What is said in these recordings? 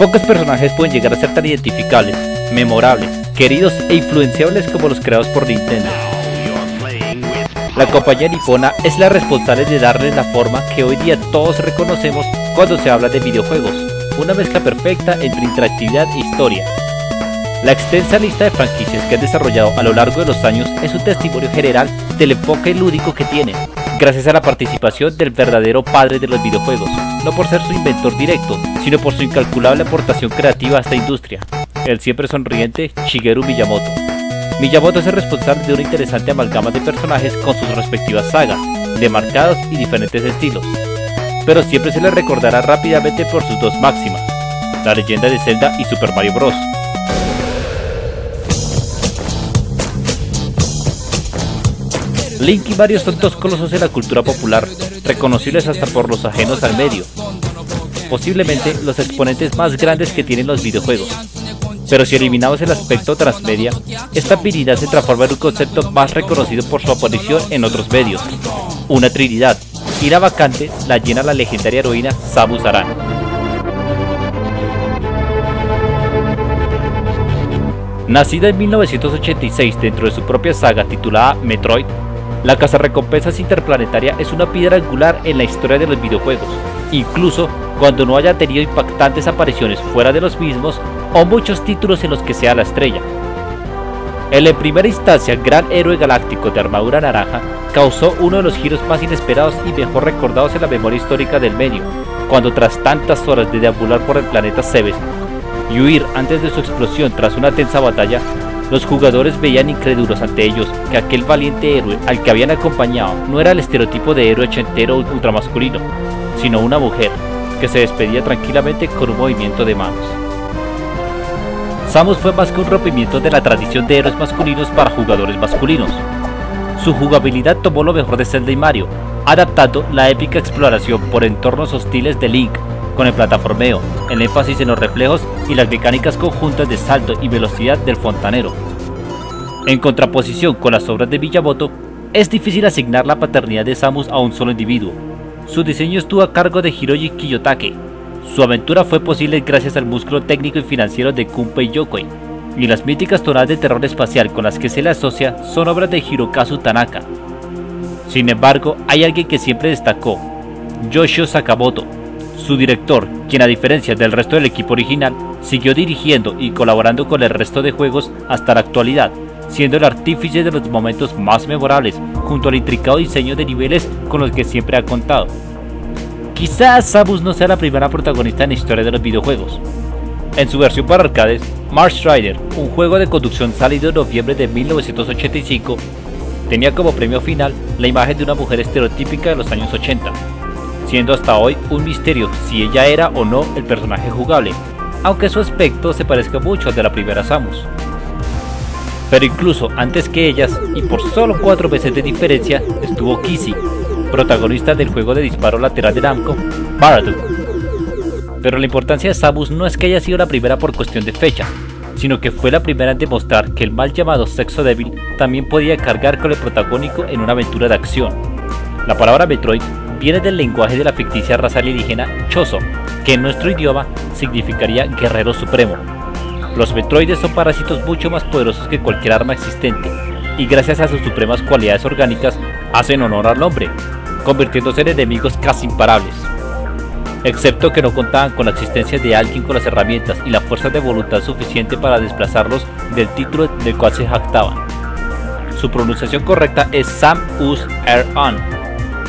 Pocos personajes pueden llegar a ser tan identificables, memorables, queridos e influenciables como los creados por Nintendo. La compañía nipona es la responsable de darles la forma que hoy día todos reconocemos cuando se habla de videojuegos, una mezcla perfecta entre interactividad e historia. La extensa lista de franquicias que han desarrollado a lo largo de los años es un testimonio general del enfoque lúdico que tienen, gracias a la participación del verdadero padre de los videojuegos, no por ser su inventor directo, sino por su incalculable aportación creativa a esta industria, el siempre sonriente Shigeru Miyamoto. Miyamoto es el responsable de una interesante amalgama de personajes con sus respectivas sagas, de marcados y diferentes estilos, pero siempre se le recordará rápidamente por sus dos máximas, La Leyenda de Zelda y Super Mario Bros. Link y Mario son dos colosos de la cultura popular, reconocibles hasta por los ajenos al medio, posiblemente los exponentes más grandes que tienen los videojuegos. Pero si eliminamos el aspecto transmedia, esta habilidad se transforma en un concepto más reconocido por su aparición en otros medios, una trinidad, y la vacante la llena la legendaria heroína Samus Aran. Nacida en 1986 dentro de su propia saga titulada Metroid, la cazarrecompensas interplanetaria es una piedra angular en la historia de los videojuegos, incluso cuando no haya tenido impactantes apariciones fuera de los mismos o muchos títulos en los que sea la estrella. El en primera instancia gran héroe galáctico de armadura naranja causó uno de los giros más inesperados y mejor recordados en la memoria histórica del medio, cuando tras tantas horas de deambular por el planeta Zebes y huir antes de su explosión tras una tensa batalla, los jugadores veían incrédulos ante ellos que aquel valiente héroe al que habían acompañado no era el estereotipo de héroe ochentero ultramasculino, sino una mujer que se despedía tranquilamente con un movimiento de manos. Samus fue más que un rompimiento de la tradición de héroes masculinos para jugadores masculinos. Su jugabilidad tomó lo mejor de Zelda y Mario, adaptando la épica exploración por entornos hostiles de Link, con el plataformeo, el énfasis en los reflejos y las mecánicas conjuntas de salto y velocidad del fontanero. En contraposición con las obras de Miyamoto, es difícil asignar la paternidad de Samus a un solo individuo. Su diseño estuvo a cargo de Hiroshi Kiyotake. Su aventura fue posible gracias al músculo técnico y financiero de Gunpei Yokoi, y las míticas tonadas de terror espacial con las que se le asocia son obras de Hirokazu Tanaka. Sin embargo, hay alguien que siempre destacó, Yoshio Sakamoto, su director, quien a diferencia del resto del equipo original, siguió dirigiendo y colaborando con el resto de juegos hasta la actualidad, siendo el artífice de los momentos más memorables, junto al intricado diseño de niveles con los que siempre ha contado. Quizás Samus no sea la primera protagonista en la historia de los videojuegos. En su versión para arcades, Mars Rider, un juego de conducción salido en noviembre de 1985, tenía como premio final la imagen de una mujer estereotípica de los años 80, siendo hasta hoy un misterio si ella era o no el personaje jugable, aunque su aspecto se parezca mucho al de la primera Samus. Pero incluso antes que ellas, y por solo 4 meses de diferencia, estuvo Kizzy, protagonista del juego de disparo lateral de Namco, Baraduk. Pero la importancia de Samus no es que haya sido la primera por cuestión de fecha, sino que fue la primera en demostrar que el mal llamado sexo débil también podía cargar con el protagónico en una aventura de acción. La palabra Metroid viene del lenguaje de la ficticia raza alienígena Chozo, que en nuestro idioma significaría guerrero supremo. Los Metroides son parásitos mucho más poderosos que cualquier arma existente, y gracias a sus supremas cualidades orgánicas hacen honor al hombre, convirtiéndose en enemigos casi imparables. Excepto que no contaban con la existencia de alguien con las herramientas y la fuerza de voluntad suficiente para desplazarlos del título del cual se jactaban. Su pronunciación correcta es Samus Aran.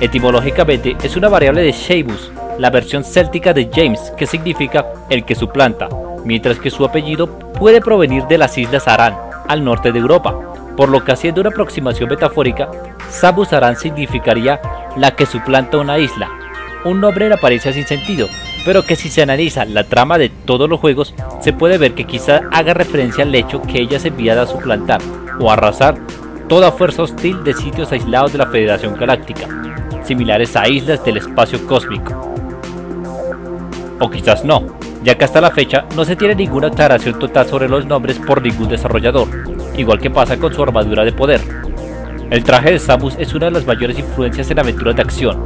Etimológicamente es una variable de Seamus, la versión céltica de James, que significa el que suplanta, mientras que su apellido puede provenir de las islas Aran, al norte de Europa, por lo que haciendo una aproximación metafórica, Samus Aran significaría la que suplanta una isla, un nombre en apariencia sin sentido, pero que si se analiza la trama de todos los juegos, se puede ver que quizá haga referencia al hecho que ella es enviada a suplantar o arrasar toda fuerza hostil de sitios aislados de la Federación Galáctica, similares a islas del espacio cósmico. O quizás no, ya que hasta la fecha no se tiene ninguna aclaración total sobre los nombres por ningún desarrollador, igual que pasa con su armadura de poder. El traje de Samus es una de las mayores influencias en aventuras de acción.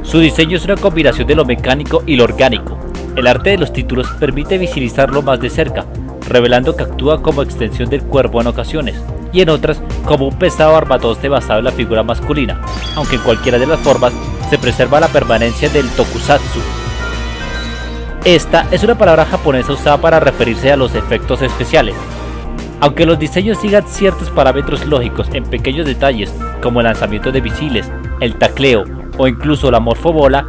Su diseño es una combinación de lo mecánico y lo orgánico, el arte de los títulos permite visibilizarlo más de cerca, revelando que actúa como extensión del cuerpo en ocasiones, y en otras como un pesado armatoste basado en la figura masculina, aunque en cualquiera de las formas se preserva la permanencia del tokusatsu. Esta es una palabra japonesa usada para referirse a los efectos especiales. Aunque los diseños sigan ciertos parámetros lógicos en pequeños detalles como el lanzamiento de misiles, el tacleo o incluso la morfobola,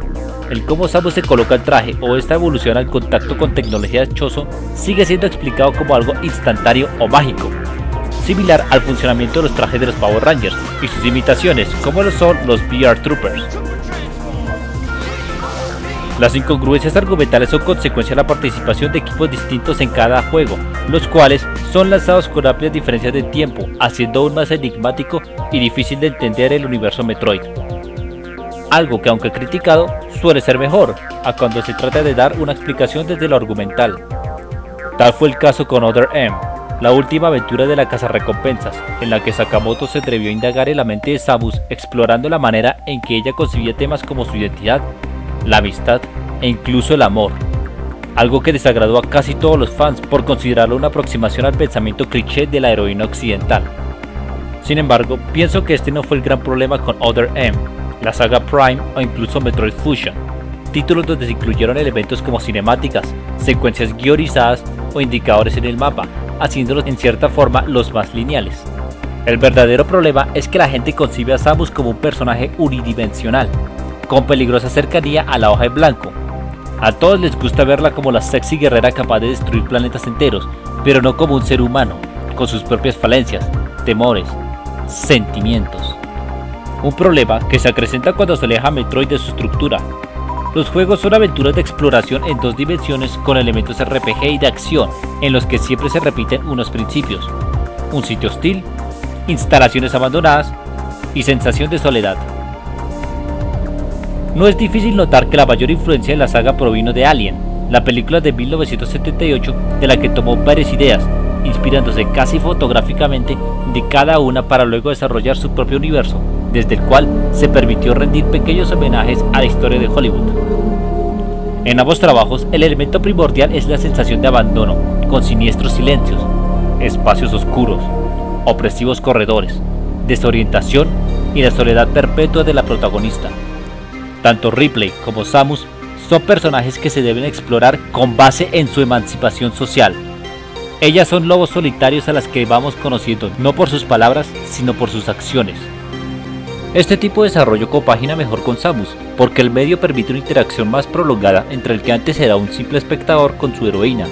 el cómo Samus se coloca el traje o esta evolución al contacto con tecnología Chozo sigue siendo explicado como algo instantáneo o mágico, similar al funcionamiento de los trajes de los Power Rangers y sus imitaciones como lo son los VR Troopers. Las incongruencias argumentales son consecuencia de la participación de equipos distintos en cada juego, los cuales son lanzados con amplias diferencias de tiempo, haciendo aún más enigmático y difícil de entender el universo Metroid. Algo que, aunque criticado, suele ser mejor a cuando se trata de dar una explicación desde lo argumental. Tal fue el caso con Other M, la última aventura de la cazarrecompensas, en la que Sakamoto se atrevió a indagar en la mente de Samus explorando la manera en que ella concibía temas como su identidad, la amistad e incluso el amor, algo que desagradó a casi todos los fans por considerarlo una aproximación al pensamiento cliché de la heroína occidental. Sin embargo, pienso que este no fue el gran problema con Other M, la saga Prime o incluso Metroid Fusion, títulos donde se incluyeron elementos como cinemáticas, secuencias guionizadas o indicadores en el mapa, haciéndolos en cierta forma los más lineales. El verdadero problema es que la gente concibe a Samus como un personaje unidimensional, con peligrosa cercanía a la hoja en blanco. A todos les gusta verla como la sexy guerrera capaz de destruir planetas enteros, pero no como un ser humano, con sus propias falencias, temores, sentimientos. Un problema que se acrecenta cuando se aleja a Metroid de su estructura. Los juegos son aventuras de exploración en 2 dimensiones con elementos RPG y de acción, en los que siempre se repiten unos principios: un sitio hostil, instalaciones abandonadas y sensación de soledad. No es difícil notar que la mayor influencia de la saga provino de Alien, la película de 1978 de la que tomó varias ideas, inspirándose casi fotográficamente de cada una para luego desarrollar su propio universo, desde el cual se permitió rendir pequeños homenajes a la historia de Hollywood. En ambos trabajos, el elemento primordial es la sensación de abandono, con siniestros silencios, espacios oscuros, opresivos corredores, desorientación y la soledad perpetua de la protagonista. Tanto Ripley como Samus son personajes que se deben explorar con base en su emancipación social. Ellas son lobos solitarios a las que vamos conociendo no por sus palabras, sino por sus acciones. Este tipo de desarrollo compagina mejor con Samus, porque el medio permite una interacción más prolongada entre el que antes era un simple espectador con su heroína.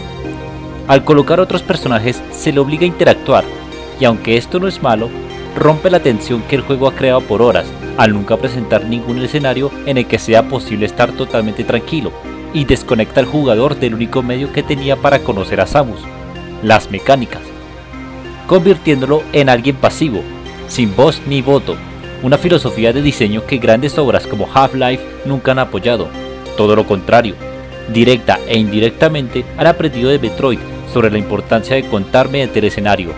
Al colocar otros personajes se le obliga a interactuar, y aunque esto no es malo, rompe la tensión que el juego ha creado por horas, al nunca presentar ningún escenario en el que sea posible estar totalmente tranquilo, y desconecta al jugador del único medio que tenía para conocer a Samus, las mecánicas, convirtiéndolo en alguien pasivo, sin voz ni voto, una filosofía de diseño que grandes obras como Half-Life nunca han apoyado. Todo lo contrario, directa e indirectamente han aprendido de Metroid sobre la importancia de contar mediante el escenario,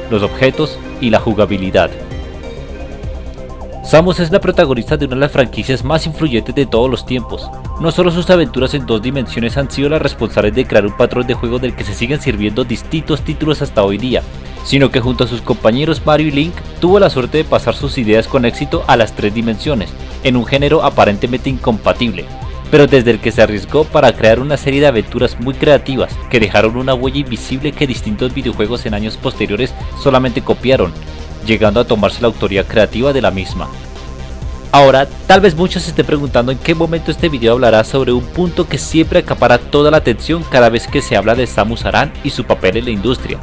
los objetos y la jugabilidad. Samus es la protagonista de una de las franquicias más influyentes de todos los tiempos. No solo sus aventuras en 2 dimensiones han sido las responsables de crear un patrón de juego del que se siguen sirviendo distintos títulos hasta hoy día, sino que junto a sus compañeros Mario y Link tuvo la suerte de pasar sus ideas con éxito a las 3 dimensiones, en un género aparentemente incompatible, pero desde el que se arriesgó para crear una serie de aventuras muy creativas que dejaron una huella invisible que distintos videojuegos en años posteriores solamente copiaron, llegando a tomarse la autoría creativa de la misma. Ahora, tal vez muchos se estén preguntando en qué momento este video hablará sobre un punto que siempre acapara toda la atención cada vez que se habla de Samus Aran y su papel en la industria,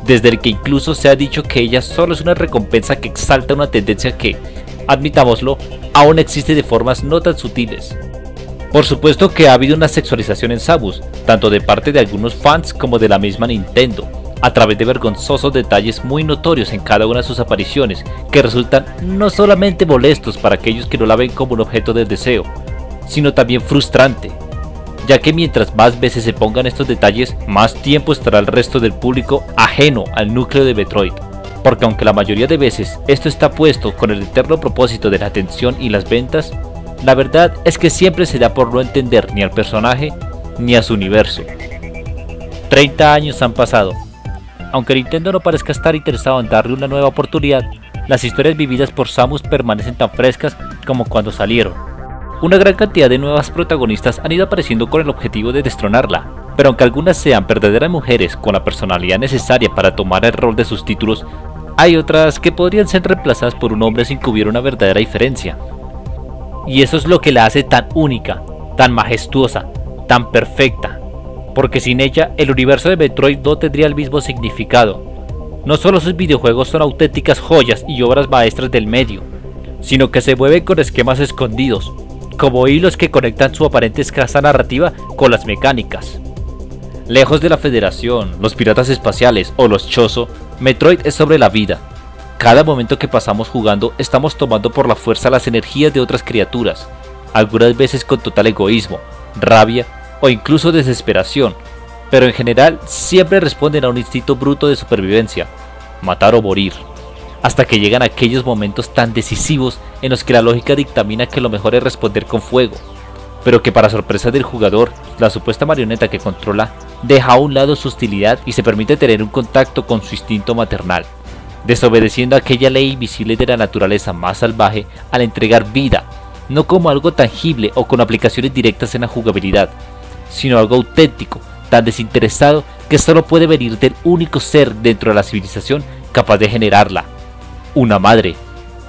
desde el que incluso se ha dicho que ella solo es una recompensa que exalta una tendencia que, admitámoslo, aún existe de formas no tan sutiles. Por supuesto que ha habido una sexualización en Samus, tanto de parte de algunos fans como de la misma Nintendo, a través de vergonzosos detalles muy notorios en cada una de sus apariciones, que resultan no solamente molestos para aquellos que no la ven como un objeto de deseo, sino también frustrante, ya que mientras más veces se pongan estos detalles, más tiempo estará el resto del público ajeno al núcleo de Metroid, porque aunque la mayoría de veces esto está puesto con el eterno propósito de la atención y las ventas, la verdad es que siempre se da por no entender ni al personaje ni a su universo. 30 años han pasado. Aunque Nintendo no parezca estar interesado en darle una nueva oportunidad, las historias vividas por Samus permanecen tan frescas como cuando salieron. Una gran cantidad de nuevas protagonistas han ido apareciendo con el objetivo de destronarla, pero aunque algunas sean verdaderas mujeres con la personalidad necesaria para tomar el rol de sus títulos, hay otras que podrían ser reemplazadas por un hombre sin que hubiera una verdadera diferencia. Y eso es lo que la hace tan única, tan majestuosa, tan perfecta, porque sin ella el universo de Metroid no tendría el mismo significado. No solo sus videojuegos son auténticas joyas y obras maestras del medio, sino que se mueven con esquemas escondidos, como hilos que conectan su aparente escasa narrativa con las mecánicas. Lejos de la Federación, los piratas espaciales o los Chozo, Metroid es sobre la vida. Cada momento que pasamos jugando estamos tomando por la fuerza las energías de otras criaturas, algunas veces con total egoísmo, rabia o incluso desesperación, pero en general siempre responden a un instinto bruto de supervivencia, matar o morir, hasta que llegan aquellos momentos tan decisivos en los que la lógica dictamina que lo mejor es responder con fuego, pero que para sorpresa del jugador, la supuesta marioneta que controla deja a un lado su hostilidad y se permite tener un contacto con su instinto maternal, desobedeciendo a aquella ley invisible de la naturaleza más salvaje al entregar vida, no como algo tangible o con aplicaciones directas en la jugabilidad, sino algo auténtico, tan desinteresado que solo puede venir del único ser dentro de la civilización capaz de generarla, una madre,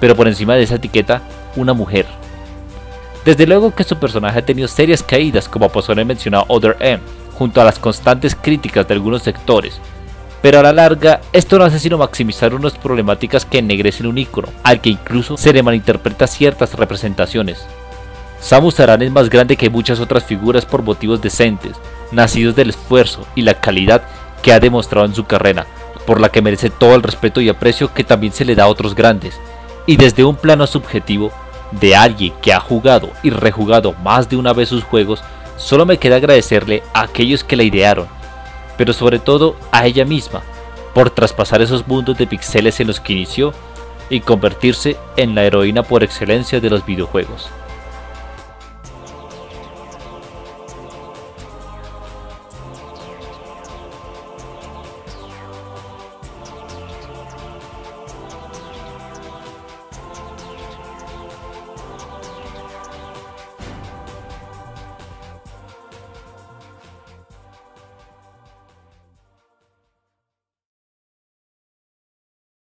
pero por encima de esa etiqueta, una mujer. Desde luego que su personaje ha tenido serias caídas, como pasó en el mencionado Other M, junto a las constantes críticas de algunos sectores, pero a la larga esto no hace sino maximizar unas problemáticas que ennegrecen un ícono, al que incluso se le malinterpreta ciertas representaciones. Samus Aran es más grande que muchas otras figuras por motivos decentes, nacidos del esfuerzo y la calidad que ha demostrado en su carrera, por la que merece todo el respeto y aprecio que también se le da a otros grandes, y desde un plano subjetivo, de alguien que ha jugado y rejugado más de una vez sus juegos, solo me queda agradecerle a aquellos que la idearon, pero sobre todo a ella misma, por traspasar esos mundos de pixeles en los que inició y convertirse en la heroína por excelencia de los videojuegos.